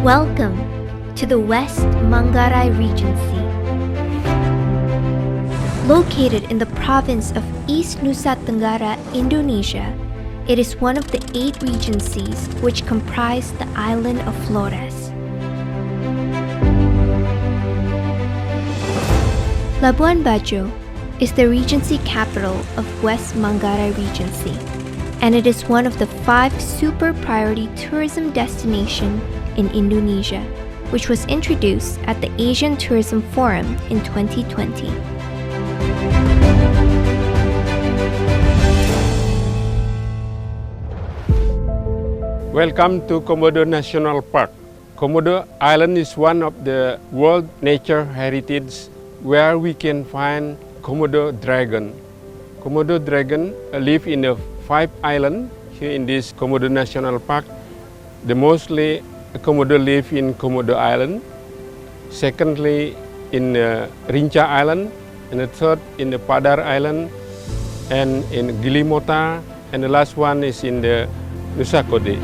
Welcome to the West Manggarai Regency. Located in the province of East Nusa Tenggara, Indonesia, it is one of the 8 regencies which comprise the island of Flores. Labuan Bajo is the regency capital of West Manggarai Regency, and it is one of the 5 super priority tourism destinations in Indonesia, which was introduced at the Asian Tourism Forum in 2020. Welcome to Komodo National Park. Komodo Island is one of the World Nature Heritage where we can find Komodo dragon. Komodo dragon live in the 5 islands here in this Komodo National Park. The mostly Komodo live in Komodo Island. Secondly, in Rinca Island, and the third in the Padar Island, and in Gili Mota, and the last one is in the Nusa Kode.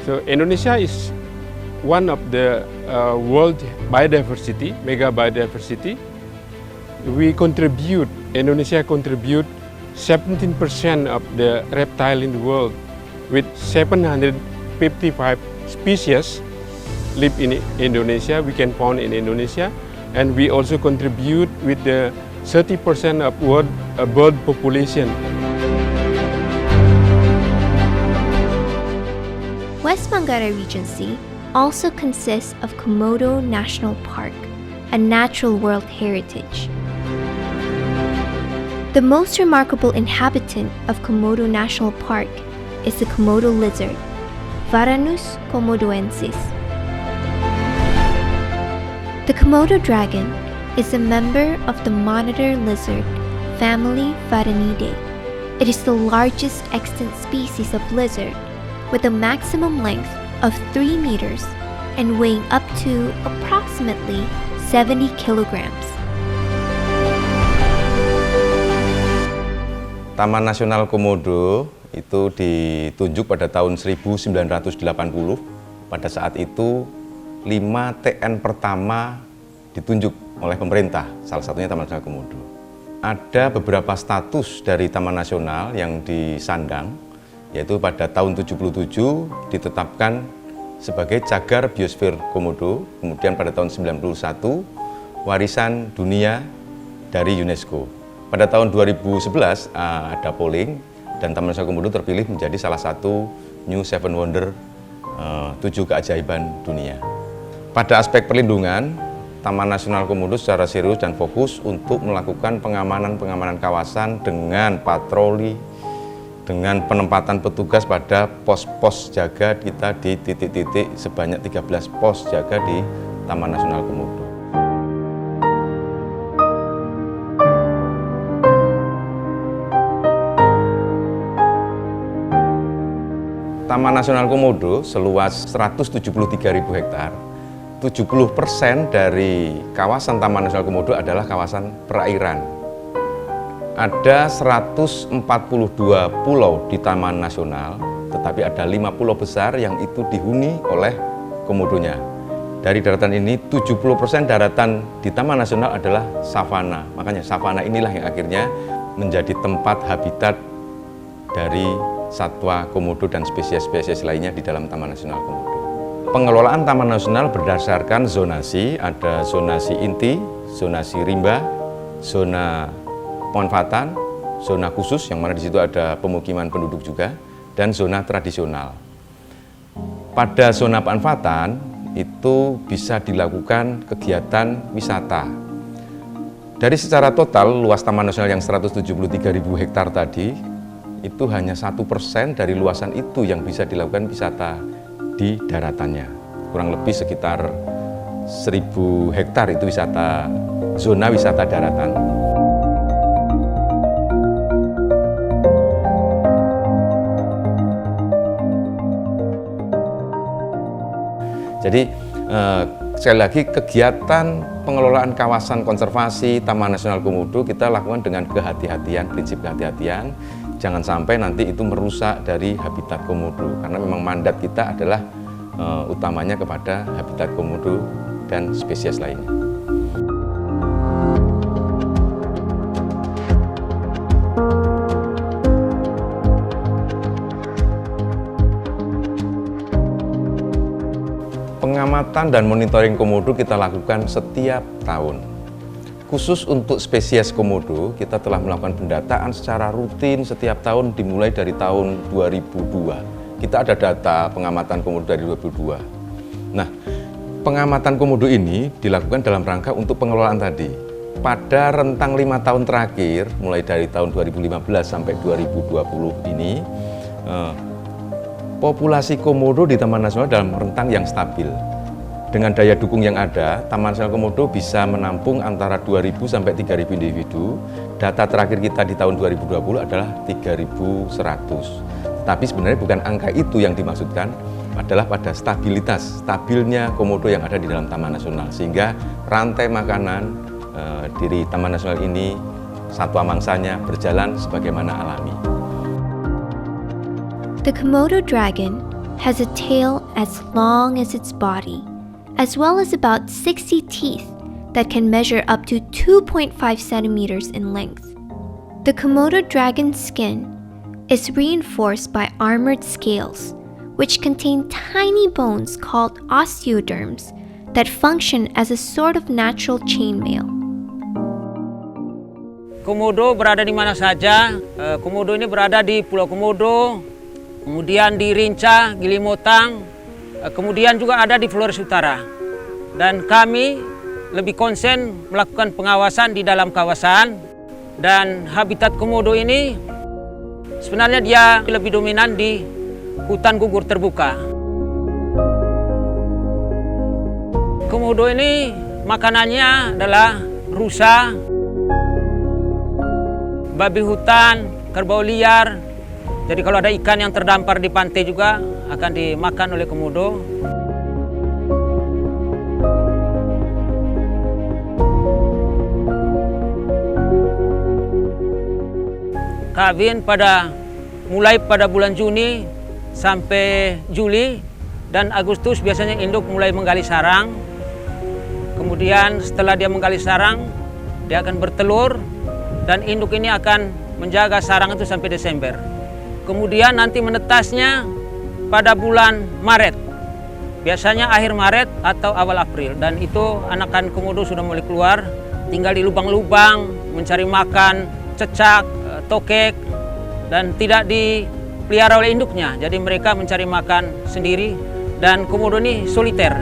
So Indonesia is one of the world biodiversity, mega biodiversity. Indonesia contribute 17% of the reptile in the world, with 755 species live in Indonesia, we can find in Indonesia, and we also contribute with the 30% of world bird population. West Manggarai Regency also consists of Komodo National Park, a natural world heritage. The most remarkable inhabitant of Komodo National Park is the Komodo lizard, Varanus komodoensis. The Komodo dragon is a member of the monitor lizard family Varanidae. It is the largest extant species of lizard, with a maximum length of 3 meters and weighing up to approximately 70 kilograms. Taman Nasional Komodo itu ditunjuk pada tahun 1980. Pada saat itu 5 TN pertama ditunjuk oleh pemerintah, salah satunya Taman Nasional Komodo. Ada beberapa status dari Taman Nasional yang disandang, yaitu pada tahun 77 ditetapkan sebagai cagar biosfer Komodo, kemudian pada tahun 91 warisan dunia dari UNESCO. Pada tahun 2011 ada polling dan Taman Nasional Komodo terpilih menjadi salah satu New Seven Wonder 7 keajaiban dunia. Pada aspek perlindungan, Taman Nasional Komodo secara serius dan fokus untuk melakukan pengamanan kawasan dengan patroli, dengan penempatan petugas pada pos-pos jaga kita di titik-titik sebanyak 13 pos jaga di Taman Nasional Komodo. Taman Nasional Komodo seluas 173.000 hektar. 70% dari kawasan Taman Nasional Komodo adalah kawasan perairan. Ada 142 pulau di Taman Nasional, tetapi ada 5 pulau besar yang itu dihuni oleh komodonya. Dari daratan ini, 70% daratan di Taman Nasional adalah savana. Makanya savana inilah yang akhirnya menjadi tempat habitat dari satwa komodo dan spesies-spesies lainnya di dalam Taman Nasional Komodo. Pengelolaan Taman Nasional berdasarkan zonasi, ada zonasi inti, zonasi rimba, zona pemanfaatan, zona khusus yang mana di situ ada pemukiman penduduk juga, dan zona tradisional. Pada zona pemanfaatan itu bisa dilakukan kegiatan wisata. Dari secara total luas Taman Nasional yang 173.000 hektar tadi, itu hanya 1% dari luasan itu yang bisa dilakukan wisata di daratannya. Kurang lebih sekitar 1.000 hektar itu zona wisata daratan. Jadi sekali lagi kegiatan pengelolaan kawasan konservasi Taman Nasional Komodo kita lakukan dengan kehati-hatian, prinsip kehati-hatian. jangan sampai nanti itu merusak dari habitat komodo, karena memang mandat kita adalah utamanya kepada habitat komodo dan spesies lainnya. Pengamatan dan monitoring komodo kita lakukan setiap tahun. Khusus untuk spesies komodo, kita telah melakukan pendataan secara rutin setiap tahun dimulai dari tahun 2002. Kita ada data pengamatan komodo dari 2002. Nah, pengamatan komodo ini dilakukan dalam rangka untuk pengelolaan tadi. Pada rentang 5 tahun terakhir, mulai dari tahun 2015 sampai 2020 ini, populasi komodo di Taman Nasional dalam rentang yang stabil. Dengan daya dukung yang ada, Taman Nasional Komodo bisa menampung antara 2.000 sampai 3.000 individu. Data terakhir kita di tahun 2020 adalah 3.100. Tapi sebenarnya bukan angka itu yang dimaksudkan, adalah pada stabilnya komodo yang ada di dalam Taman Nasional. Sehingga rantai makanan di Taman Nasional ini, satwa mangsanya berjalan sebagaimana alami. The Komodo dragon has a tail as long as its body, as well as about 60 teeth that can measure up to 2.5 centimeters in length. The Komodo dragon's skin is reinforced by armored scales, which contain tiny bones called osteoderms that function as a sort of natural chainmail. Komodo berada di mana saja. Komodo ini berada di Pulau Komodo, kemudian di Rinca, Gili Motang, kemudian juga ada di Flores Utara. Dan kami lebih konsen melakukan pengawasan di dalam kawasan. Dan habitat komodo ini sebenarnya dia lebih dominan di hutan gugur terbuka. Komodo ini makanannya adalah rusa, babi hutan, kerbau liar. Jadi kalau ada ikan yang terdampar di pantai juga akan dimakan oleh komodo. Kawin mulai pada bulan Juni sampai Juli, dan Agustus biasanya induk mulai menggali sarang. Kemudian setelah dia menggali sarang, dia akan bertelur, dan induk ini akan menjaga sarang itu sampai Desember. Kemudian nanti menetasnya pada bulan Maret, biasanya akhir Maret atau awal April, dan itu anakan komodo sudah mulai keluar, tinggal di lubang-lubang, mencari makan, cecak, tokek, dan tidak dipelihara oleh induknya. Jadi mereka mencari makan sendiri, dan komodo ini soliter.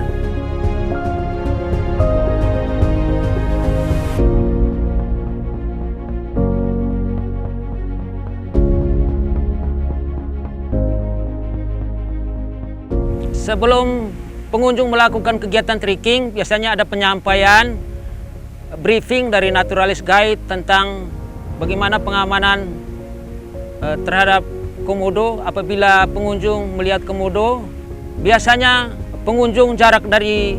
Sebelum pengunjung melakukan kegiatan trekking, biasanya ada penyampaian, briefing dari naturalis guide tentang bagaimana pengamanan terhadap komodo. Apabila pengunjung melihat komodo, biasanya pengunjung jarak dari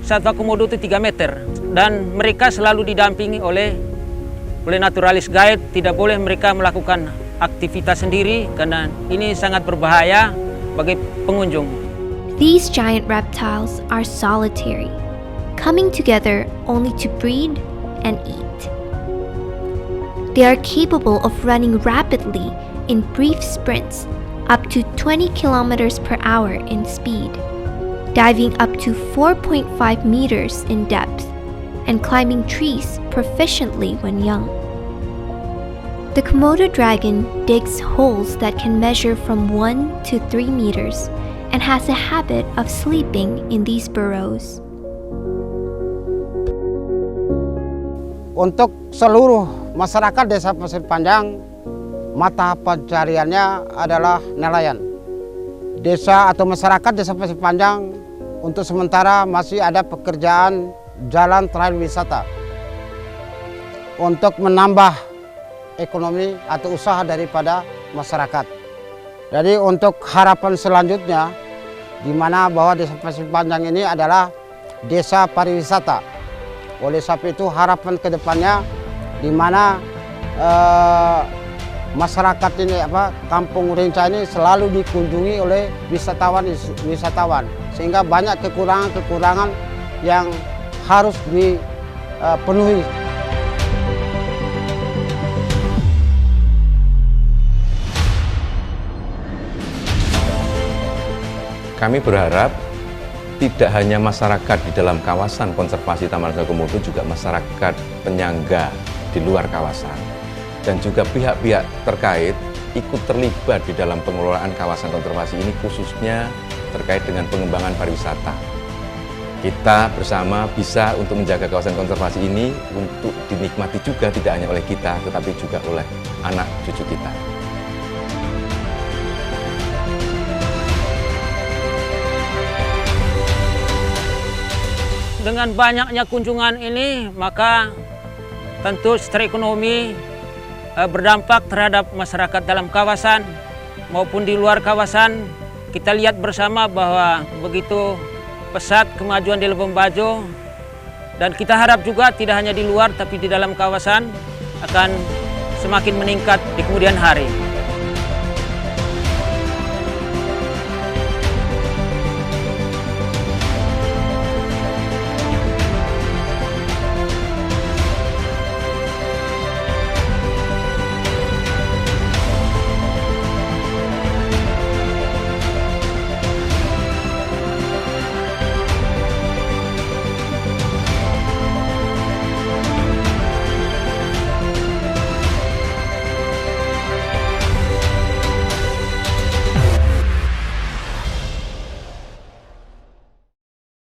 satwa komodo itu 3 meter. Dan mereka selalu didampingi oleh naturalis guide. Tidak boleh mereka melakukan aktivitas sendiri karena ini sangat berbahaya bagi pengunjung. These giant reptiles are solitary, coming together only to breed and eat. They are capable of running rapidly in brief sprints up to 20 kilometers per hour in speed, diving up to 4.5 meters in depth, and climbing trees proficiently when young. The Komodo dragon digs holes that can measure from 1 to 3 meters and has a habit of sleeping in these burrows. Untuk seluruh masyarakat Desa Pasir Panjang, mata pencariannya adalah nelayan. Desa atau masyarakat Desa Pasir Panjang untuk sementara masih ada pekerjaan jalan trail wisata untuk menambah ekonomi atau usaha daripada masyarakat. Jadi untuk harapan selanjutnya, di mana bahwa Desa Pasir Panjang ini adalah desa pariwisata. Oleh sebab itu harapan kedepannya di mana masyarakat ini Kampung Rinca ini selalu dikunjungi oleh wisatawan sehingga banyak kekurangan yang harus dipenuhi. Kami berharap tidak hanya masyarakat di dalam kawasan konservasi Taman Nasional Komodo, juga masyarakat penyangga di luar kawasan dan juga pihak-pihak terkait ikut terlibat di dalam pengelolaan kawasan konservasi ini, khususnya terkait dengan pengembangan pariwisata. Kita bersama bisa untuk menjaga kawasan konservasi ini untuk dinikmati juga tidak hanya oleh kita, tetapi juga oleh anak cucu kita. Dengan banyaknya kunjungan ini, maka tentu secara ekonomi berdampak terhadap masyarakat dalam kawasan maupun di luar kawasan. Kita lihat bersama bahwa begitu pesat kemajuan di Lebong Bajo, dan kita harap juga tidak hanya di luar tapi di dalam kawasan akan semakin meningkat di kemudian hari.